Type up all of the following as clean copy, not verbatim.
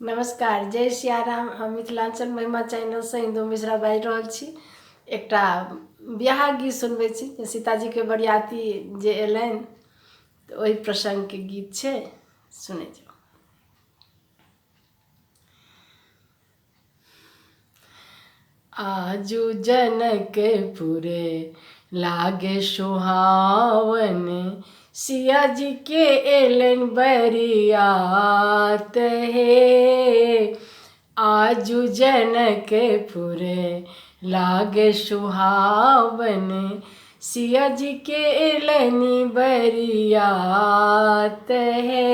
नमस्कार, जय सियाराम। हम मिथिलांचल महिमा चैनल से इंदू मिश्रा बाजि रहल छी। एकटा बियाहक गीत सुनबै छी जे सीताजी के बरियाती जे एलनि तऽ ओहि प्रसंग के गीत छै, सुनै जाउ। आजू जनकपुरे लागे सुहावन, सिया जी के एलनि बरियात हे। आजू जनकपुरे लागे सुहावन, सिया जी के एलनि बरियात हे।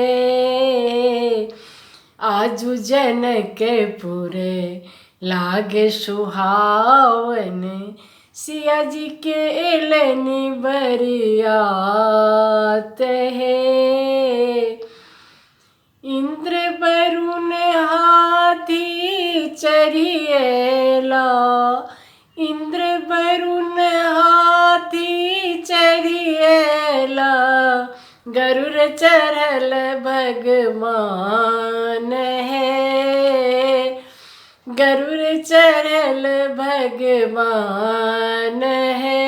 आजू जनकपुरे लागे सुहावन, सिया जी के एलनि बरियात हे। इंद्र वरुण हाथी चढ़िएला, इंद्र वरुण हाथी चढ़िएला, गरुड़ चढ़ल भगवान है। गरुड़ चढ़ल भगवान है।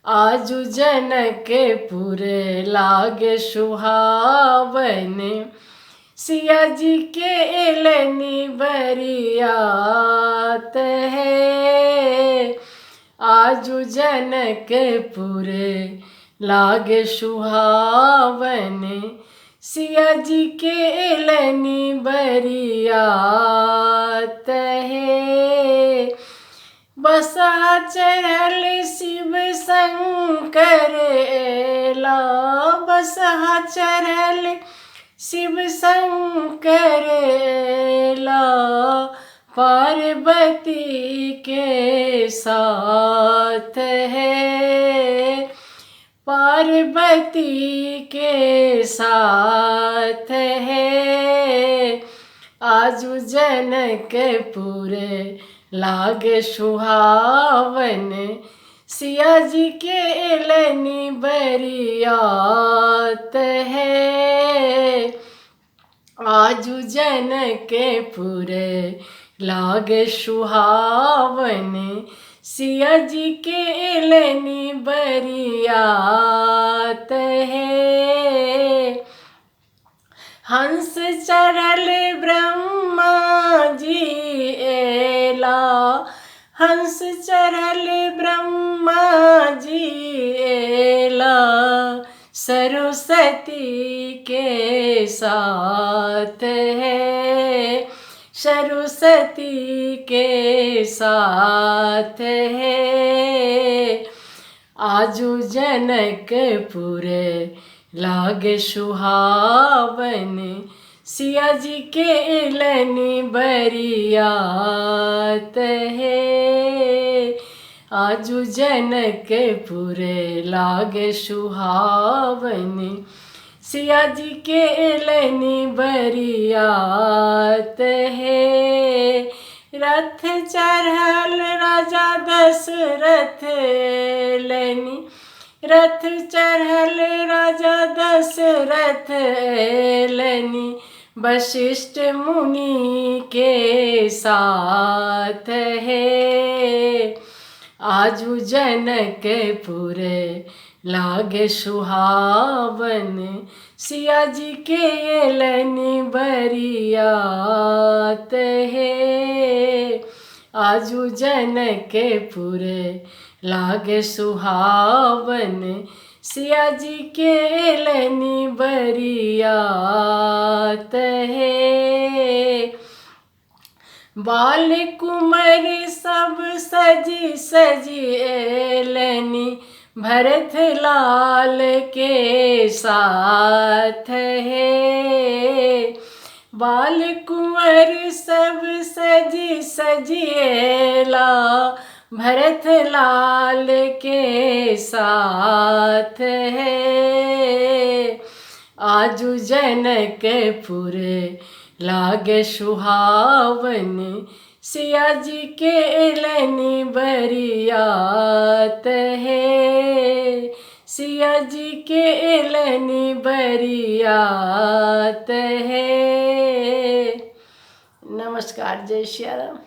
आजू जनकपुर लागे सुहावन, सिया जी के एलनि बरियात है। आजू जनकपुर लागे सुहावन, सिया जी के एलनि बरियात है। बसहा चढ़ल शिव शंकर एला, बसहा चढ़ल शिव शंकर एला, पार्वती के साथ है। पार्वती के साथ है। आजू जनकपुर लागे सुहावन, सिया जी के एलनि बरियात है। आजू जनकपुर लागे सुहावन, सिया जी के एलनि बरियात है। हंस चढ़ल ब्रह्मा जी एला, हंस चढ़ल ब्रह्मा जी एला, सरस्वती के साथ है। सरस्वती के साथ है। आजू जनकपुर लागे सुहावन, सिया जी के एलनि बरियात है। आजू जनकपुर लागे सुहावन, सिया जी के एलनि बरियात है। रथ चढ़ल राजा दशरथ एलनि, रथ चढ़ल राजा दशरथ एलनि, वशिष्ठ मुनि के साथ है। आजू जनकपुर लागे सुहावन, सिया जी के एलनि बरियात है। आजू जनकपुर लागे सुहावन, सिया जी के एलनि बरियात है। बाल कुंवर सब सजी सजी एलनि, भरत लाल के साथ है। बाल कुंवर सब सजी सजी एला, भरत लाल के साथ है। आजू जनकपुर लागे सुहावन, सिया जी के एलनि बरियात है। सिया जी के एलनि बरियात है। नमस्कार। जय सिया राम।